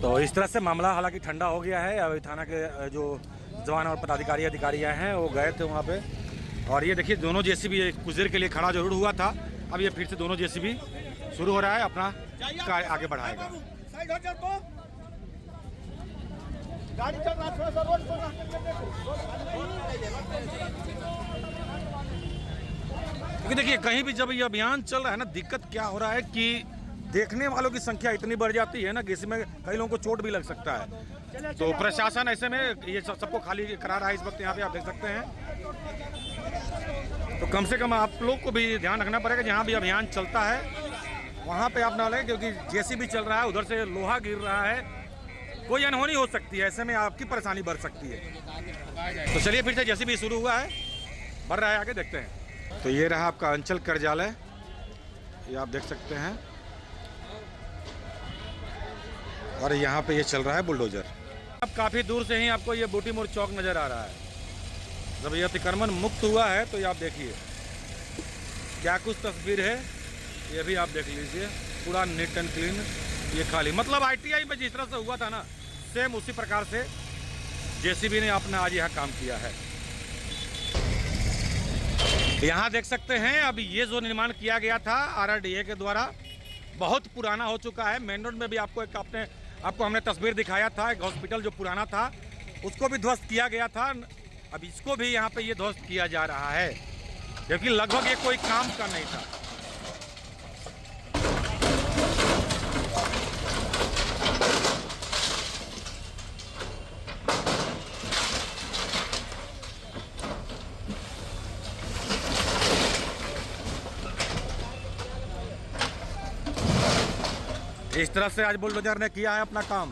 तो इस तरह से मामला हालांकि ठंडा हो गया है। अभी थाना के जो जवान और पदाधिकारी अधिकारी हैं वो गए थे वहाँ पे, और ये देखिए दोनों जेसीबी कुछ देर के लिए खड़ा जरूर हुआ था, अब ये फिर से दोनों जेसीबी शुरू हो रहा है, अपना कार्य आगे बढ़ाएगा। गाड़ी चल रहा, थोड़ा सा रोड क्योंकि देखिए कहीं भी जब ये अभियान चल रहा है ना, दिक्कत क्या हो रहा है कि देखने वालों की संख्या इतनी बढ़ जाती है ना कि इसमें कई लोगों को चोट भी लग सकता है। तो प्रशासन ऐसे में ये सबको खाली करा रहा है इस वक्त, यहाँ पे आप देख सकते हैं। तो कम से कम आप लोग को भी ध्यान रखना पड़ेगा, जहाँ भी अभियान चलता है वहाँ पे आप ना लगे, क्योंकि जेसीबी चल रहा है, उधर से लोहा गिर रहा है, कोई अनहोनी हो सकती है, ऐसे में आपकी परेशानी बढ़ सकती है। तो चलिए फिर से जेसीबी शुरू हुआ है, बढ़ रहा है, आगे देखते हैं। तो ये रहा आपका अंचल कार्यालय, ये आप देख सकते हैं, और यहाँ पे ये चल रहा है बुलडोजर। अब काफ़ी दूर से ही आपको ये बूटी मोड़ चौक नज़र आ रहा है। जब ये अतिक्रमण मुक्त हुआ है तो ये आप देखिए क्या कुछ तस्वीर है, ये भी आप देख लीजिए, पूरा नीट एंड क्लीन, ये खाली, मतलब ITI में जिस तरह से हुआ था ना, सेम उसी प्रकार से जेसीबी ने अपना आज यहाँ काम किया है। यहाँ देख सकते हैं अब ये जो निर्माण किया गया था RRDA के द्वारा, बहुत पुराना हो चुका है। मेन रोड में भी आपको हमने तस्वीर दिखाया था, एक हॉस्पिटल जो पुराना था उसको भी ध्वस्त किया गया था, अब इसको भी यहाँ पे ये ध्वस्त किया जा रहा है, क्योंकि लगभग ये कोई काम का नहीं था। इस तरह से आज बुलडोजर ने किया है अपना काम।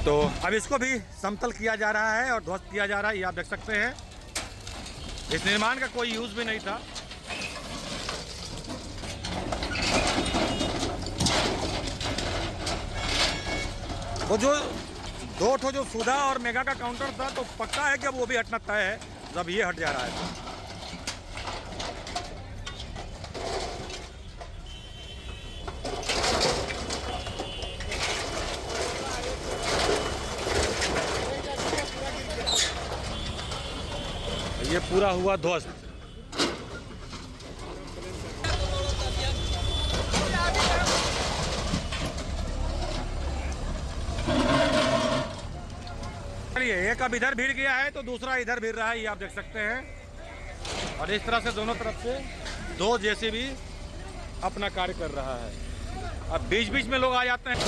तो अब इसको भी समतल किया जा रहा है और ध्वस्त किया जा रहा है, ये आप देख सकते हैं। इस निर्माण का कोई यूज भी नहीं था। वो जो दो ठो जो सुधा और मेगा का काउंटर था, तो पक्का है कि अब वो भी हटना तय है जब ये हट जा रहा है। ये पूरा हुआ ध्वस्त। एक अब इधर भिड़ गया है तो दूसरा इधर भिड़ रहा है, ये आप देख सकते हैं। और इस तरह से दोनों तरफ से दो जेसीबी अपना कार्य कर रहा है। अब बीच बीच में लोग आ जाते हैं।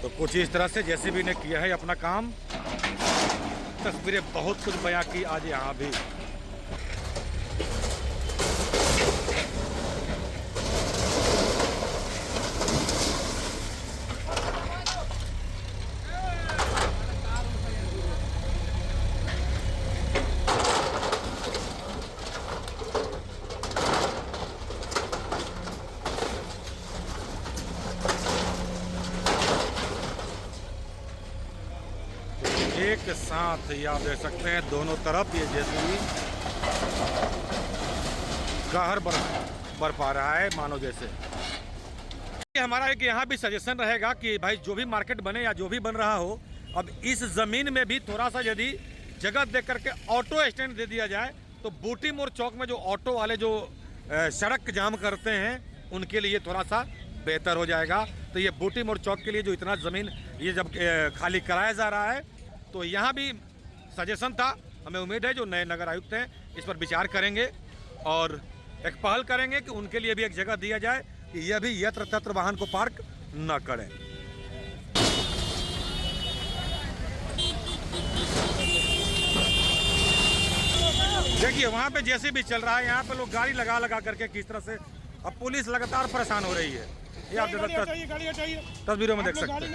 तो कुछ इस तरह से जेसीबी ने किया है अपना काम। तस्वीरें बहुत कुछ बयां की आज यहाँ भी। एक साथ ये आप देख सकते हैं दोनों तरफ ये जेसीबी कहर बरपा रहा है मानो जैसे। हमारा एक यहाँ भी सजेशन रहेगा कि भाई जो भी मार्केट बने या जो भी बन रहा हो, अब इस जमीन में भी थोड़ा सा यदि जगह दे करके ऑटो स्टैंड दे दिया जाए तो बूटी मोड़ चौक में जो ऑटो वाले जो सड़क जाम करते हैं उनके लिए थोड़ा सा बेहतर हो जाएगा। तो ये बूटी मोड़ चौक के लिए जो इतना ज़मीन ये जब खाली कराया जा रहा है, तो यहाँ भी सजेशन था। हमें उम्मीद है जो नए नगर आयुक्त हैं इस पर विचार करेंगे और एक पहल करेंगे कि उनके लिए भी एक जगह दिया जाए कि यह भी यत्र तत्र वाहन को पार्क न करें। देखिए वहाँ पे जेसीबी चल रहा है, यहाँ पे लोग गाड़ी लगा लगा करके किस तरह से, अब पुलिस लगातार परेशान हो रही है। ये आप तस्वीरों में देख सकते हैं।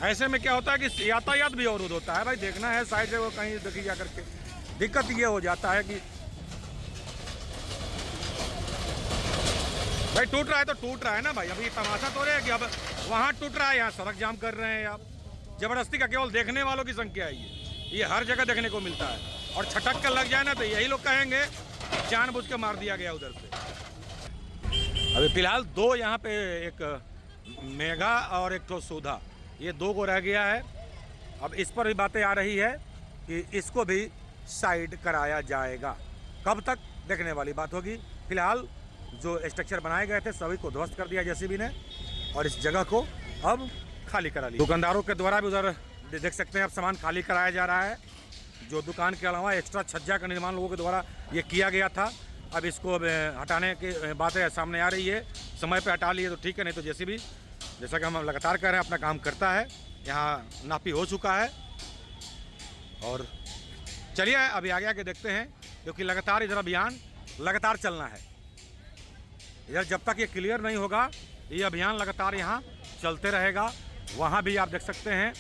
ऐसे में क्या होता है कि यातायात भी अवरुद्ध होता है। भाई देखना है साइड से वो कहीं देखी जा करके, दिक्कत ये हो जाता है कि भाई टूट रहा है तो टूट रहा है ना भाई। अभी तमाशा तो रहे कि अब वहाँ टूट रहा है, यहाँ सड़क जाम कर रहे हैं आप। जबरदस्ती का केवल देखने वालों की संख्या है ये हर जगह देखने को मिलता है। और छटक कर लग जाए ना तो यही लोग कहेंगे जानबूझ के मार दिया गया उधर से। अभी फिलहाल दो यहाँ पे, एक मेघा और एक तो सुधा, ये दो को रह गया है। अब इस पर भी बातें आ रही है कि इसको भी साइड कराया जाएगा। कब तक देखने वाली बात होगी। फिलहाल जो स्ट्रक्चर बनाए गए थे सभी को ध्वस्त कर दिया जेसीबी ने और इस जगह को अब खाली करा लिया। दुकानदारों के द्वारा भी उधर देख सकते हैं अब सामान खाली कराया जा रहा है। जो दुकान के अलावा एक्स्ट्रा छज्जा का निर्माण लोगों के द्वारा ये किया गया था, अब इसको हटाने की बातें सामने आ रही है। समय पे हटा लिए तो ठीक है, नहीं तो जेसीबी जैसा कि हम लगातार कर रहे हैं अपना काम करता है। यहाँ नापी हो चुका है और चलिए अभी आगे आके देखते हैं, क्योंकि लगातार इधर अभियान लगातार चलना है। इधर जब तक ये क्लियर नहीं होगा ये अभियान लगातार यहाँ चलते रहेगा। वहाँ भी आप देख सकते हैं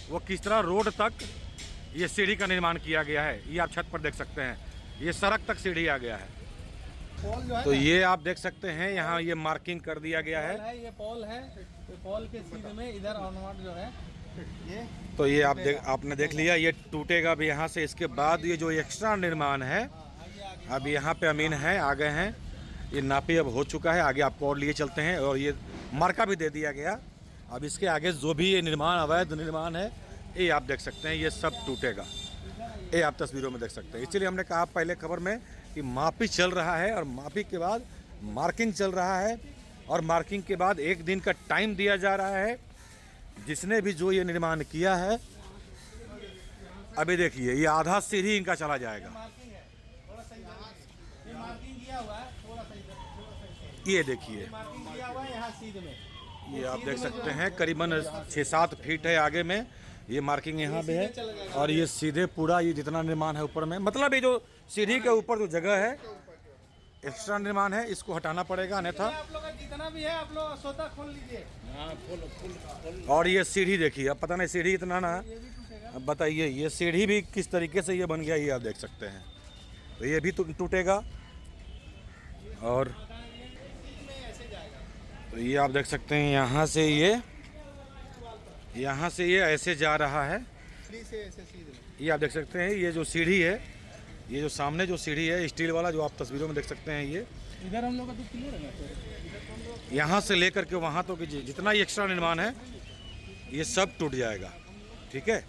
वो किस तरह रोड तक ये सीढ़ी का निर्माण किया गया है। ये आप छत पर देख सकते हैं, ये सड़क तक सीढ़ी आ गया है। तो ये आप देख सकते हैं यहाँ ये मार्किंग कर दिया गया है। ये पोल है, तो पोल के सीधे में इधर ऑनवर्ड जो है ये, तो ये आपने देख लिया, ये टूटेगा भी यहाँ से। इसके बाद ये जो एक्स्ट्रा निर्माण है अब यहाँ पे अमीन है आ गए हैं, ये नापी अब हो चुका है। आगे आपको और लिए चलते हैं और ये मार्का भी दे दिया गया। अब इसके आगे जो भी ये निर्माण अवैध निर्माण है ये आप देख सकते हैं, ये सब टूटेगा। ये आप तस्वीरों में देख सकते हैं। इसलिए हमने कहा पहले खबर में कि मापी चल रहा है और मापी के बाद मार्किंग चल रहा है और मार्किंग के बाद एक दिन का टाइम दिया जा रहा है जिसने भी जो ये निर्माण किया है। अभी देखिए ये आधा सीढ़ी इनका चला जाएगा। ये देखिए ये आप देख सकते हैं करीबन 6-7 फीट है आगे में ये मार्किंग यहाँ पे है और ये सीधे पूरा ये जितना निर्माण है ऊपर में, मतलब ये जो सीढ़ी के ऊपर जो जगह है एक्स्ट्रा निर्माण है इसको हटाना पड़ेगा, अन्यथा जितना भी है आप लोग स्वतः खोल लीजिए। और ये सीढ़ी देखिए, अब पता नहीं सीढ़ी इतना ना, अब बताइए ये सीढ़ी भी किस तरीके से ये बन गया ये आप देख सकते हैं। तो ये भी टूटेगा और तो ये आप देख सकते हैं यहाँ से ये ऐसे जा रहा है। ये आप देख सकते हैं ये जो सीढ़ी है, ये जो सामने जो सीढ़ी है स्टील वाला जो आप तस्वीरों में देख सकते हैं, ये इधर हम लोग का तो क्लियर है ना, यहाँ से लेकर के वहाँ तो जितना ही एक्स्ट्रा निर्माण है ये सब टूट जाएगा। ठीक है,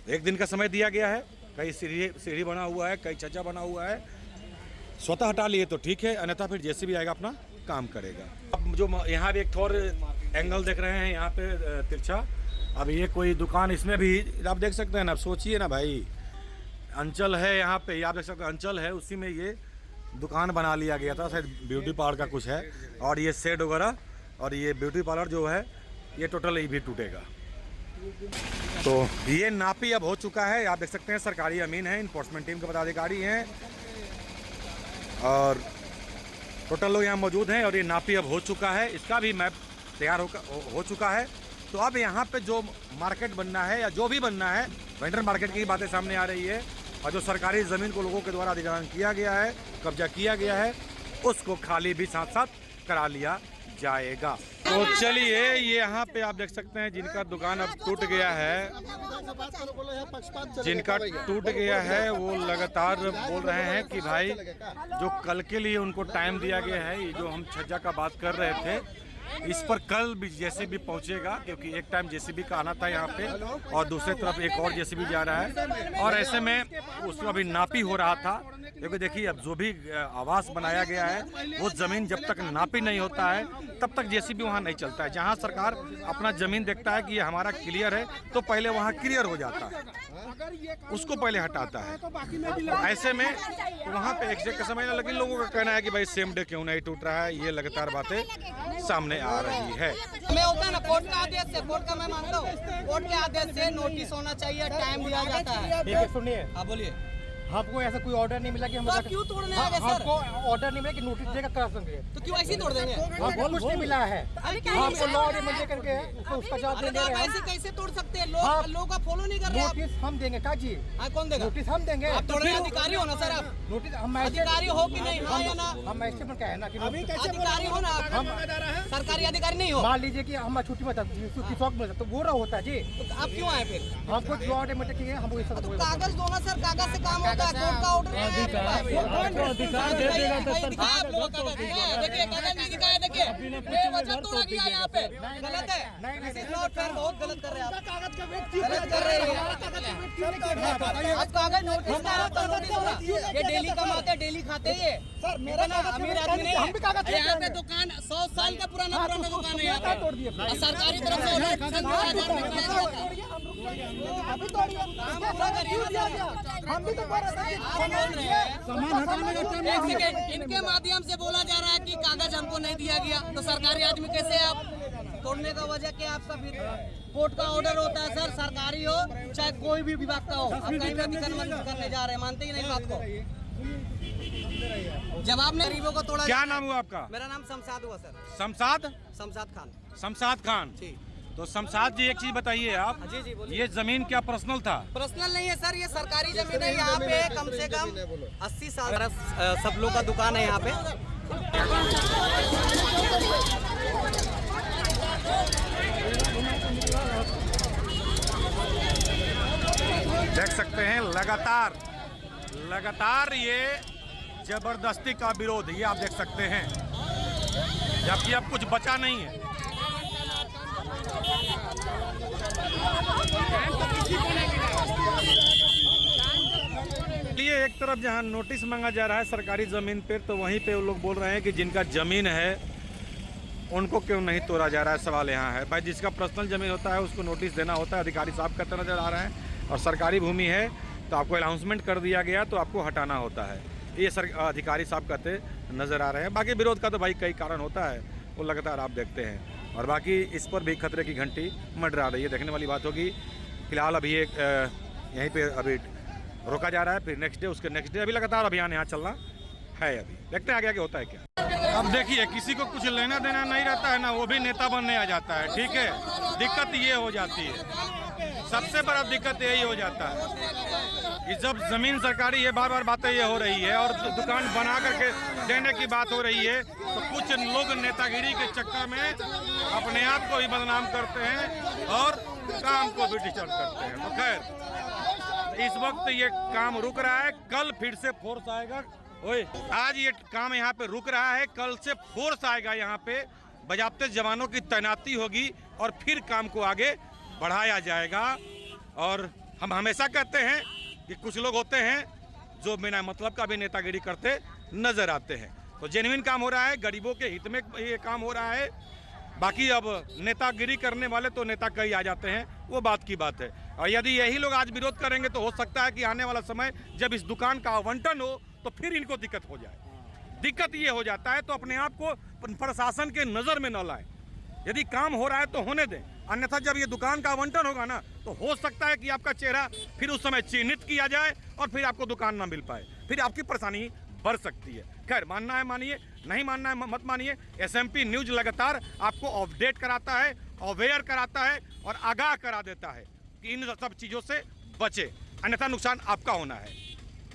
एक दिन का समय दिया गया है। कई सीढ़ी बना हुआ है, कई छज्जा बना हुआ है, स्वतः हटा लिए तो ठीक है, अन्यथा फिर जेसीबी आएगा अपना काम करेगा। अब जो यहाँ भी एक और एंगल देख रहे हैं यहाँ पे तिरछा, अब ये कोई दुकान इसमें भी आप देख सकते हैं ना। अब सोचिए ना भाई, अंचल है यहाँ पे, आप देख सकते हैं अंचल है, उसी में ये दुकान बना लिया गया था, शायद ब्यूटी पार्लर का कुछ है। और ये शेड वगैरह और ये ब्यूटी पार्लर जो है ये टोटल ये भी टूटेगा। तो ये नापी अब हो चुका है, आप देख सकते हैं सरकारी अमीन है, इन्फोर्समेंट टीम के पदाधिकारी हैं और टोटल लोग यहाँ मौजूद हैं और ये नापी अब हो चुका है, इसका भी मैप तैयार हो चुका है। तो अब यहाँ पे जो मार्केट बनना है या जो भी बनना है, वेंडर मार्केट की बातें सामने आ रही है और जो सरकारी ज़मीन को लोगों के द्वारा अधिग्रहण किया गया है, कब्जा किया गया है, उसको खाली भी साथ साथ करा लिया जाएगा। तो चलिए ये यहाँ पे आप देख सकते हैं जिनका दुकान अब टूट गया है, वो लगातार बोल रहे हैं कि भाई जो कल के लिए उनको टाइम दिया गया है, ये जो हम छज्जा का बात कर रहे थे, इस पर कल भी जेसीबी पहुंचेगा, क्योंकि एक टाइम जेसीबी का आना था यहाँ पे और दूसरी तरफ एक और जेसीबी जा रहा है और ऐसे में उसका भी नापी हो रहा था। क्योंकि देखिए अब जो भी आवास बनाया गया है वो ज़मीन जब तक नापी नहीं होता है तब तक जेसीबी वहाँ नहीं चलता है। जहाँ सरकार अपना ज़मीन देखता है कि ये हमारा क्लियर है तो पहले वहाँ क्लियर हो जाता है, उसको पहले हटाता है। ऐसे में वहाँ पे एग्जैक्ट समय ना, लेकिन लोगों का कहना है कि भाई सेम डे क्यों नहीं टूट रहा है, ये लगातार बातें सामने आ रही है। मैं होता है ना कोर्ट का आदेश से, कोर्ट का मैं मानता हूँ, कोर्ट के आदेश से नोटिस होना चाहिए, टाइम दिया जाता है। सुनिए, हाँ बोलिए। हमको ऐसा कोई ऑर्डर नहीं मिला कि हम तो आप क्यों तोड़ने आ गए सर? हमको ऑर्डर नहीं मिला कि नोटिस देगा क्रॉसिंग के। तो क्यों ऐसे ही तोड़ देंगे? हमको कुछ नहीं मिला है। हमको लॉ ऑर्डर मिल करके उसका जवाब अरे दे तो आप रहे हैं। ऐसे कैसे तोड़ सकते हैं? हाँ। लोग का फॉलो नहीं कर रहे आप। नोटिस हम देंगे का जी? हाँ, कौन देगा? नोटिस हम देंगे। आप तोड़ने अधिकारी हो ना सर आप? नोटिस हम अधिकारी हो कि नहीं? हाँ या ना? हम ऐसे में क्या है ना कि अधिकारी हो ना आप? सरकारी अधिकारी नहीं हो? मान लीजिए कि हम छुट्टी में छुट्टी शौक में तो वो रहा होता है जी। तो आप क्यों आए फिर? हमको लॉ ऑर्डर में चाहिए हमको इस तो कागज दो ना सर, कागज से काम होता है। कोर्ट का ऑर्डर अधिकार दे देगा तो सर आप लोगों का देखिए कागज नहीं दिखाया, देखिए बेवजह तोड़ा गया यहाँ पे। गलत है, दिस इज नॉट फेयर। बहुत गलत कर रहे हैं आप, गलत कर रहे हैं। आज कागज नोटिस का है तो नोटिस होगा। ये डेली कमाते हैं, डेली खाते हैं। ये सर मेरा अमीर आदमी नहीं हम भी कागज है। यहाँ पे दुकान 100 साल का पुराना दुकान है यहाँ पे। और सरकारी तरफ से ऑर्डर सन 2000 में किया जाता है। अभी तोड़िए, हम भी तो बोल रहे आप बोल रहे हैं एक सेकेंड, इनके माध्यम से बोला जा रहा है कि कागज हमको नहीं दिया गया, तो सरकारी आदमी कैसे है आप? तोड़ने का वजह क्या आपका? फिर कोर्ट का ऑर्डर होता है सर, सरकारी हो चाहे कोई भी विभाग का हो। आप कहीं भी अतिक्रमण करने जा रहे हैं, मानते ही नहीं बात को। जवाब ने गरीबों को तोड़ा। क्या नाम हुआ आपका? मेरा नाम शमशाद हुआ सर। शमशाद? शमशाद खान शमशाद खान जी। तो शमशाद जी एक चीज बताइए आप, जी जी बोलिए। ये जमीन क्या पर्सनल था? पर्सनल नहीं है सर, ये सरकारी जमीन है। यहाँ पे कम से कम 80 साल सब लोग का दुकान है यहाँ पे। देख सकते हैं लगातार ये जबरदस्ती का विरोध, ये आप देख सकते हैं, जबकि अब कुछ बचा नहीं है। ये एक तरफ जहां नोटिस मांगा जा रहा है सरकारी जमीन पर, तो वहीं पे वो लोग बोल रहे हैं कि जिनका जमीन है उनको क्यों नहीं तोड़ा जा रहा है। सवाल यहाँ है भाई, जिसका पर्सनल जमीन होता है उसको नोटिस देना होता है। अधिकारी साहब कहते नजर आ रहे हैं, और सरकारी भूमि है तो आपको अनाउंसमेंट कर दिया गया तो आपको हटाना होता है। ये अधिकारी साहब कहते नजर आ रहे हैं। बाकी विरोध का तो भाई कई कारण होता है, वो लगातार आप देखते हैं। और बाकी इस पर भी खतरे की घंटी मंडरा रही है, देखने वाली बात होगी। फिलहाल अभी एक यहीं पे अभी रोका जा रहा है, फिर नेक्स्ट डे, उसके नेक्स्ट डे अभी लगातार अभियान यहाँ चलना है। अभी देखते हैं आगे आगे होता है क्या। अब देखिए, किसी को कुछ लेना देना नहीं रहता है ना, वो भी नेता बनने आ जाता है। ठीक है, दिक्कत ये हो जाती है, सबसे बड़ा दिक्कत यही हो जाता है कि जब जमीन सरकारी है, बार बार बातें ये हो रही है और दुकान बना करके देने की बात हो रही है, तो कुछ लोग नेतागिरी के चक्कर में अपने आप को ही बदनाम करते हैं और काम को भी डिस्टर्ब करते हैं। तो खैर इस वक्त ये काम रुक रहा है, कल फिर से फोर्स आएगा। ओए, आज ये काम यहाँ पे रुक रहा है, कल से फोर्स आएगा यहाँ पे, बजाबते जवानों की तैनाती होगी और फिर काम को आगे बढ़ाया जाएगा। और हम हमेशा कहते हैं कि कुछ लोग होते हैं जो बिना मतलब का भी नेतागिरी करते नजर आते हैं। तो जेन्युइन काम हो रहा है, गरीबों के हित में ये काम हो रहा है। बाकी अब नेतागिरी करने वाले तो नेता कई आ जाते हैं, वो बात की बात है। और यदि यही लोग आज विरोध करेंगे तो हो सकता है कि आने वाला समय जब इस दुकान का आवंटन हो तो फिर इनको दिक्कत हो जाए। दिक्कत ये हो जाता है तो अपने आप को प्रशासन के नज़र में न लाएं। यदि काम हो रहा है तो होने दें, अन्यथा जब ये दुकान का आवंटन होगा ना तो हो सकता है कि आपका चेहरा फिर उस समय चिन्हित किया जाए और फिर आपको दुकान ना मिल पाए, फिर आपकी परेशानी बढ़ सकती है। खैर, मानना है मानिए, नहीं मानना है मत मानिए। SMP न्यूज लगातार आपको अपडेट कराता है, अवेयर कराता है और आगाह करा देता है कि इन सब चीज़ों से बचे, अन्यथा नुकसान आपका होना है।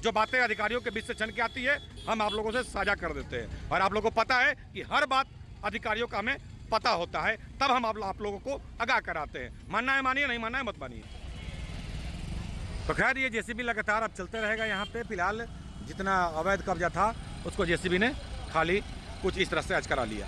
जो बातें अधिकारियों के बीच से छन के आती है हम आप लोगों से साझा कर देते हैं, और आप लोगों को पता है कि हर बात अधिकारियों का हमें पता होता है, तब हम आप लोगों को आगाह कराते हैं। मानना है मानिए, नहीं मानना है मत मानिए। तो खैर ये JCB लगातार अब चलते रहेगा यहाँ पे। फिलहाल जितना अवैध कब्जा था उसको JCB ने खाली कुछ इस तरह से आज करा लिया।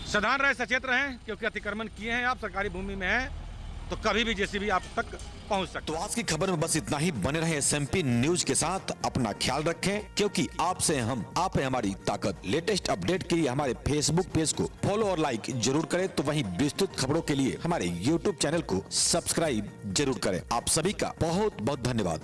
सावधान रहे, सचेत रहें, क्योंकि अतिक्रमण किए हैं आप, सरकारी भूमि में हैं तो कभी भी JCB आप तक पहुंच सकते। तो आज की खबर में बस इतना ही। बने रहे SMP न्यूज के साथ, अपना ख्याल रखें, क्योंकि आपसे हम, आप है हमारी ताकत। लेटेस्ट अपडेट के लिए हमारे Facebook पेज को फॉलो और लाइक जरूर करें, तो वहीं विस्तृत खबरों के लिए हमारे YouTube चैनल को सब्सक्राइब जरूर करें। आप सभी का बहुत बहुत धन्यवाद।